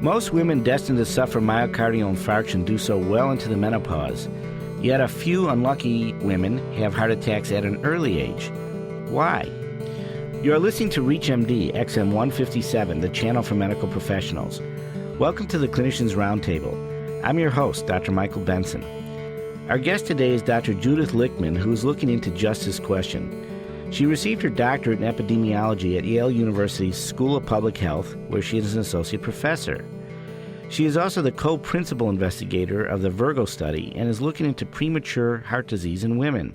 Most women destined to suffer myocardial infarction do so well into the menopause, yet a few unlucky women have heart attacks at an early age. Why? You're listening to ReachMD XM 157, the channel for medical professionals. Welcome to the Clinicians Roundtable. I'm your host, Dr. Michael Benson. Our guest today is Dr. Judith Lichtman, who is looking into just this question. She received her doctorate in epidemiology at Yale University's School of Public Health, where she is an associate professor. She is also the co-principal investigator of the VIRGO study and is looking into premature heart disease in women.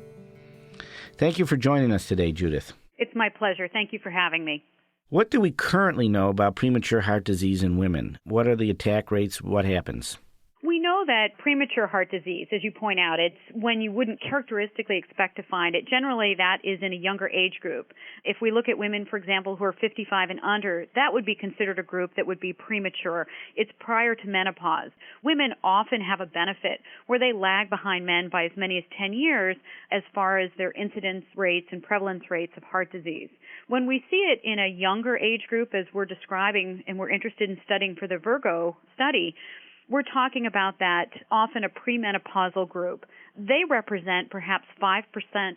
Thank you for joining us today, Judith. It's my pleasure. Thank you for having me. What do we currently know about premature heart disease in women? What are the attack rates? What happens? We know that premature heart disease, as you point out, it's when you wouldn't characteristically expect to find it. Generally, that is in a younger age group. If we look at women, for example, who are 55 and under, that would be considered a group that would be premature. It's prior to menopause. Women often have a benefit where they lag behind men by as many as 10 years as far as their incidence rates and prevalence rates of heart disease. When we see it in a younger age group, as we're describing and we're interested in studying for the VIRGO study, we're talking about that often a premenopausal group. They represent perhaps 5%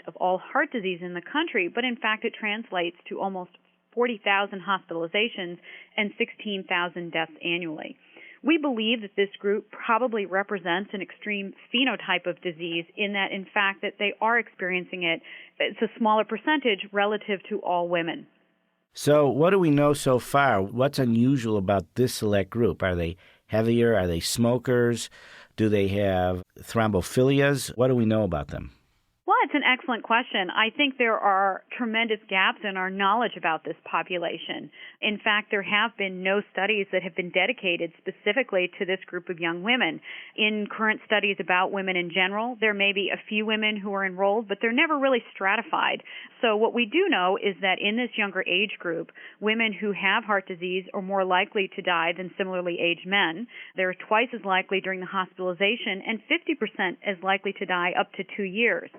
of all heart disease in the country, but in fact it translates to almost 40,000 hospitalizations and 16,000 deaths annually. We believe that this group probably represents an extreme phenotype of disease in that, in fact, that they are experiencing it. It's a smaller percentage relative to all women. So what do we know so far? What's unusual about this select group? Are they heavier? Are they smokers? Do they have thrombophilias? What do we know about them? Well, it's an excellent question. I think there are tremendous gaps in our knowledge about this population. In fact, there have been no studies that have been dedicated specifically to this group of young women. In current studies about women in general, there may be a few women who are enrolled, but they're never really stratified. So what we do know is that in this younger age group, women who have heart disease are more likely to die than similarly aged men. They're twice as likely during the hospitalization and 50% as likely to die up to 2 years.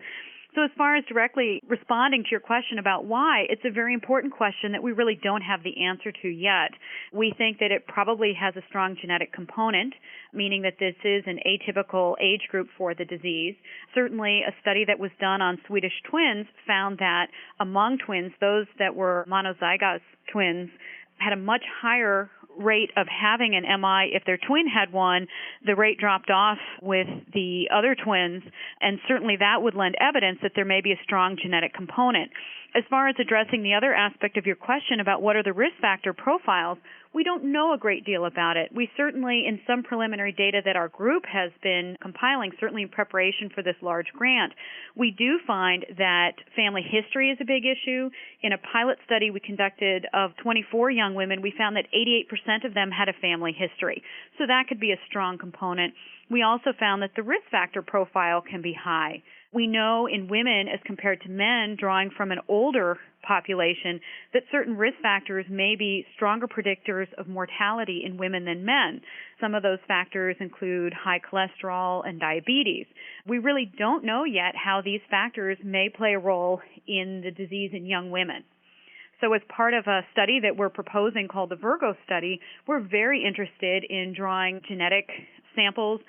So as far as directly responding to your question about why, it's a very important question that we really don't have the answer to yet. We think that it probably has a strong genetic component, meaning that this is an atypical age group for the disease. Certainly a study that was done on Swedish twins found that among twins, those that were monozygous twins had a much higher rate of having an MI. If their twin had one, the rate dropped off with the other twins, and certainly that would lend evidence that there may be a strong genetic component. As far as addressing the other aspect of your question about what are the risk factor profiles, we don't know a great deal about it. We certainly, in some preliminary data that our group has been compiling, certainly in preparation for this large grant, we do find that family history is a big issue. In a pilot study we conducted of 24 young women, we found that 88% of them had a family history. So that could be a strong component. We also found that the risk factor profile can be high. We know in women, as compared to men, drawing from an older population, that certain risk factors may be stronger predictors of mortality in women than men. Some of those factors include high cholesterol and diabetes. We really don't know yet how these factors may play a role in the disease in young women. So as part of a study that we're proposing called the VIRGO study, we're very interested in drawing genetic samples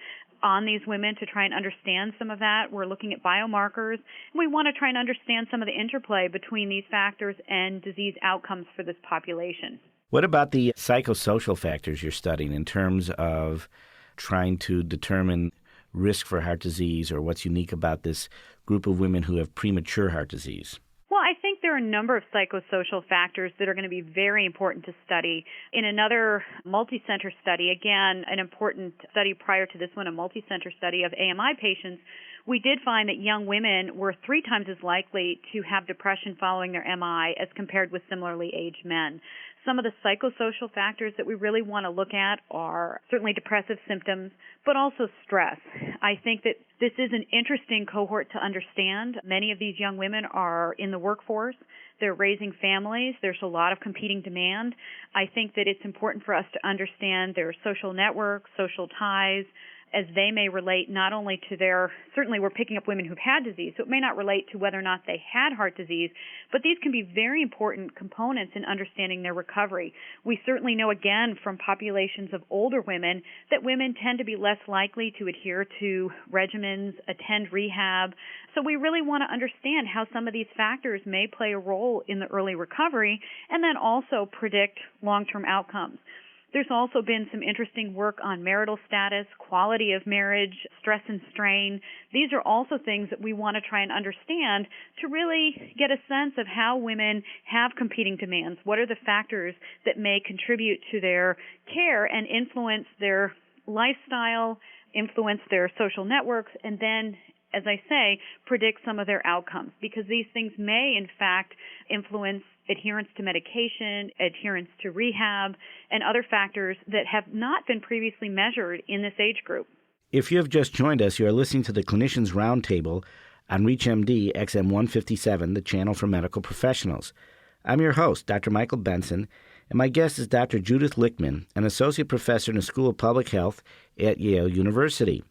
on these women to try and understand some of that. We're looking at biomarkers, and we want to try and understand some of the interplay between these factors and disease outcomes for this population. What about the psychosocial factors you're studying in terms of trying to determine risk for heart disease or what's unique about this group of women who have premature heart disease? Well, I think there are a number of psychosocial factors that are going to be very important to study. In another multi-center study, again, an important study prior to this one, a multi-center study of AMI patients, we did find that young women were 3 times as likely to have depression following their MI as compared with similarly aged men. Some of the psychosocial factors that we really want to look at are certainly depressive symptoms, but also stress. I think that this is an interesting cohort to understand. Many of these young women are in the workforce. They're raising families. There's a lot of competing demand. I think that it's important for us to understand their social networks, social ties, as they may relate not only to certainly we're picking up women who've had disease, so it may not relate to whether or not they had heart disease, but these can be very important components in understanding their recovery. We certainly know, again, from populations of older women, that women tend to be less likely to adhere to regimens, attend rehab. So we really want to understand how some of these factors may play a role in the early recovery and then also predict long-term outcomes. There's also been some interesting work on marital status, quality of marriage, stress and strain. These are also things that we want to try and understand to really get a sense of how women have competing demands. What are the factors that may contribute to their care and influence their lifestyle, influence their social networks, and then, as I say, predict some of their outcomes, because these things may, in fact, influence adherence to medication, adherence to rehab, and other factors that have not been previously measured in this age group. If you have just joined us, you are listening to the Clinicians Roundtable on ReachMD XM 157, the channel for medical professionals. I'm your host, Dr. Michael Benson, and my guest is Dr. Judith Lichtman, an associate professor in the School of Public Health at Yale University.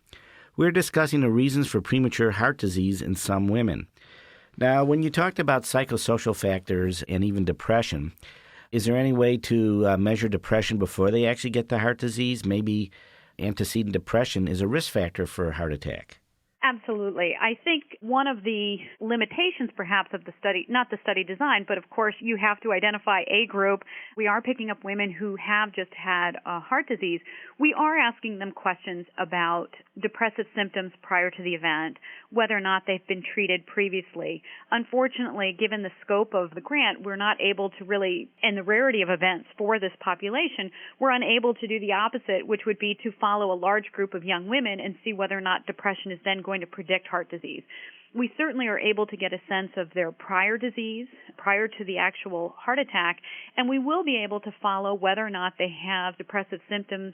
We're discussing the reasons for premature heart disease in some women. Now, when you talked about psychosocial factors and even depression, is there any way to measure depression before they actually get the heart disease? Maybe antecedent depression is a risk factor for a heart attack. Absolutely. I think one of the limitations perhaps of the study, not the study design, but of course you have to identify a group. We are picking up women who have just had heart disease. We are asking them questions about depressive symptoms prior to the event, whether or not they've been treated previously. Unfortunately, given the scope of the grant, we're not able to really, and the rarity of events for this population, we're unable to do the opposite, which would be to follow a large group of young women and see whether or not depression is then going to predict heart disease. We certainly are able to get a sense of their prior disease, prior to the actual heart attack, and we will be able to follow whether or not they have depressive symptoms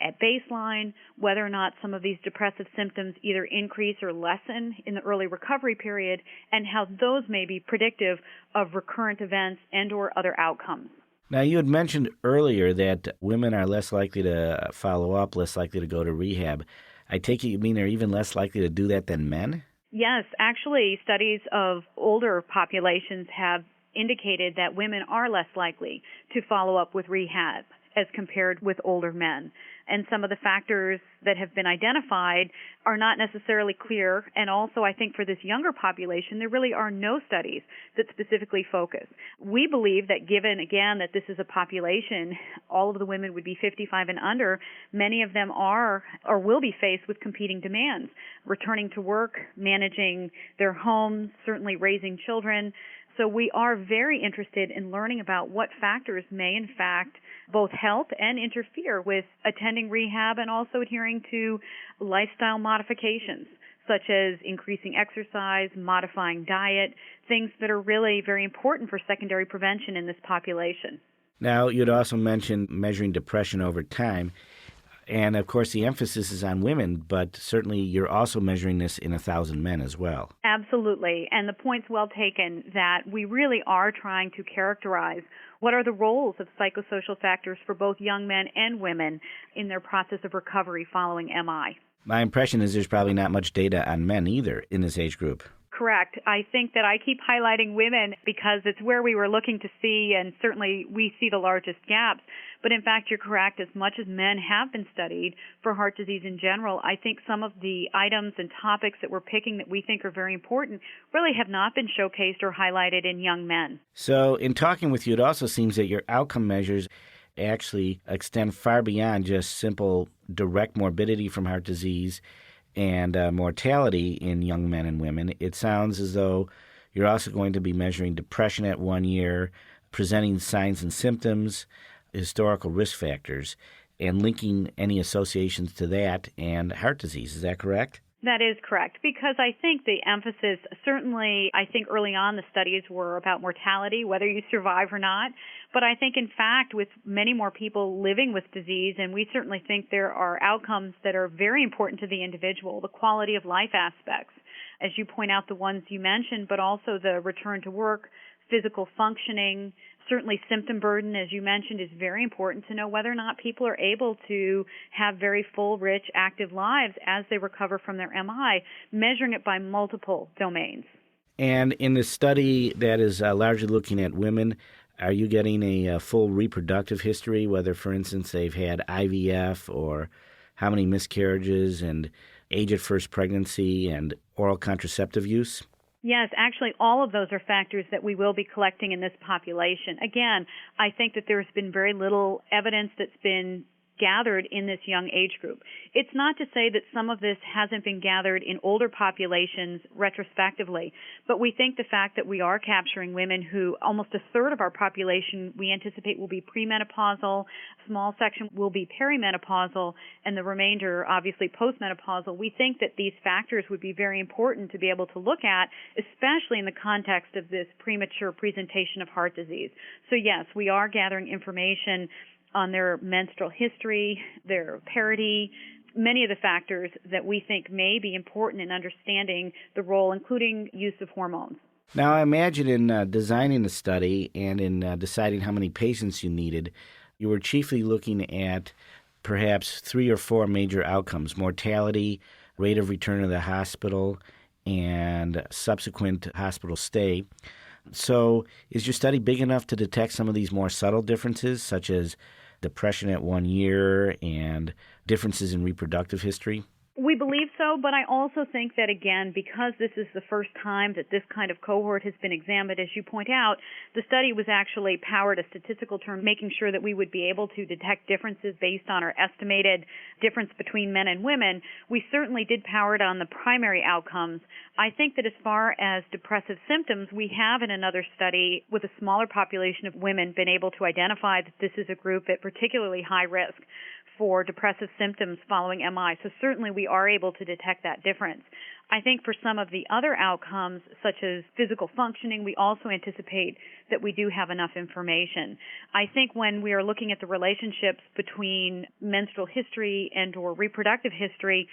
at baseline, whether or not some of these depressive symptoms either increase or lessen in the early recovery period, and how those may be predictive of recurrent events and or other outcomes. Now, you had mentioned earlier that women are less likely to follow up, less likely to go to rehab. I take it you mean they're even less likely to do that than men? Yes, actually, studies of older populations have indicated that women are less likely to follow up with rehab as compared with older men. And some of the factors that have been identified are not necessarily clear. And also, I think for this younger population, there really are no studies that specifically focus. We believe that given, again, that this is a population, all of the women would be 55 and under, many of them are or will be faced with competing demands, returning to work, managing their homes, certainly raising children. So we are very interested in learning about what factors may, in fact, both help and interfere with attending rehab and also adhering to lifestyle modifications, such as increasing exercise, modifying diet, things that are really very important for secondary prevention in this population. Now, you'd also mentioned measuring depression over time. And, of course, the emphasis is on women, but certainly you're also measuring this in 1,000 men as well. Absolutely. And the point's well taken that we really are trying to characterize what are the roles of psychosocial factors for both young men and women in their process of recovery following MI. My impression is there's probably not much data on men either in this age group. Correct. I think that I keep highlighting women because it's where we were looking to see, and certainly we see the largest gaps. But in fact, you're correct. As much as men have been studied for heart disease in general, I think some of the items and topics that we're picking that we think are very important really have not been showcased or highlighted in young men. So in talking with you, it also seems that your outcome measures actually extend far beyond just simple direct morbidity from heart disease and mortality in young men and women. It sounds as though you're also going to be measuring depression at 1 year, presenting signs and symptoms, historical risk factors, and linking any associations to that and heart disease. Is that correct? That is correct, because I think the emphasis, certainly, I think early on the studies were about mortality, whether you survive or not. But I think, in fact, with many more people living with disease, and we certainly think there are outcomes that are very important to the individual, the quality of life aspects, as you point out, the ones you mentioned, but also the return to work, physical functioning, Certainly symptom burden, as you mentioned, is very important to know whether or not people are able to have very full, rich, active lives as they recover from their MI, measuring it by multiple domains. And in the study that is largely looking at women, are you getting a full reproductive history, whether, for instance, they've had IVF or how many miscarriages and age at first pregnancy and oral contraceptive use? Yes, actually, all of those are factors that we will be collecting in this population. Again, I think that there's been very little evidence that's been gathered in this young age group. It's not to say that some of this hasn't been gathered in older populations retrospectively, but we think the fact that we are capturing women who almost a third of our population we anticipate will be premenopausal, a small section will be perimenopausal, and the remainder obviously postmenopausal, we think that these factors would be very important to be able to look at, especially in the context of this premature presentation of heart disease. So yes, we are gathering information on their menstrual history, their parity, many of the factors that we think may be important in understanding the role, including use of hormones. Now, I imagine in designing the study and in deciding how many patients you needed, you were chiefly looking at perhaps 3 or 4 major outcomes: mortality, rate of return to the hospital, and subsequent hospital stay. So is your study big enough to detect some of these more subtle differences, such as depression at 1 year and differences in reproductive history? We believe so, but I also think that, again, because this is the first time that this kind of cohort has been examined, as you point out, the study was actually powered a statistical term, making sure that we would be able to detect differences based on our estimated difference between men and women. We certainly did power it on the primary outcomes. I think that as far as depressive symptoms, we have in another study with a smaller population of women been able to identify that this is a group at particularly high risk for depressive symptoms following MI. So certainly we are able to detect that difference. I think for some of the other outcomes, such as physical functioning, we also anticipate that we do have enough information. I think when we are looking at the relationships between menstrual history and or reproductive history,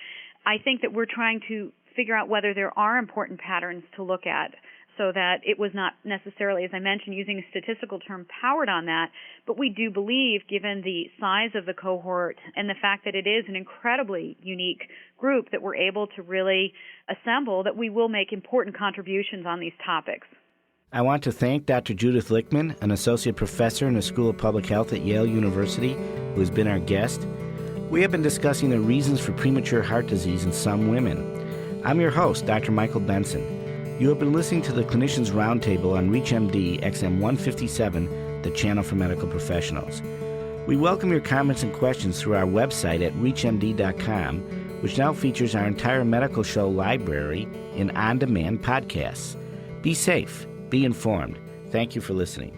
I think that we're trying to figure out whether there are important patterns to look at, so that it was not necessarily, as I mentioned, using a statistical term, powered on that. But we do believe, given the size of the cohort and the fact that it is an incredibly unique group that we're able to really assemble, that we will make important contributions on these topics. I want to thank Dr. Judith Lichtman, an associate professor in the School of Public Health at Yale University, who has been our guest. We have been discussing the reasons for premature heart disease in some women. I'm your host, Dr. Michael Benson. You have been listening to the Clinicians Roundtable on ReachMD XM 157, the channel for medical professionals. We welcome your comments and questions through our website at reachmd.com, which now features our entire medical show library in on-demand podcasts. Be safe, be informed. Thank you for listening.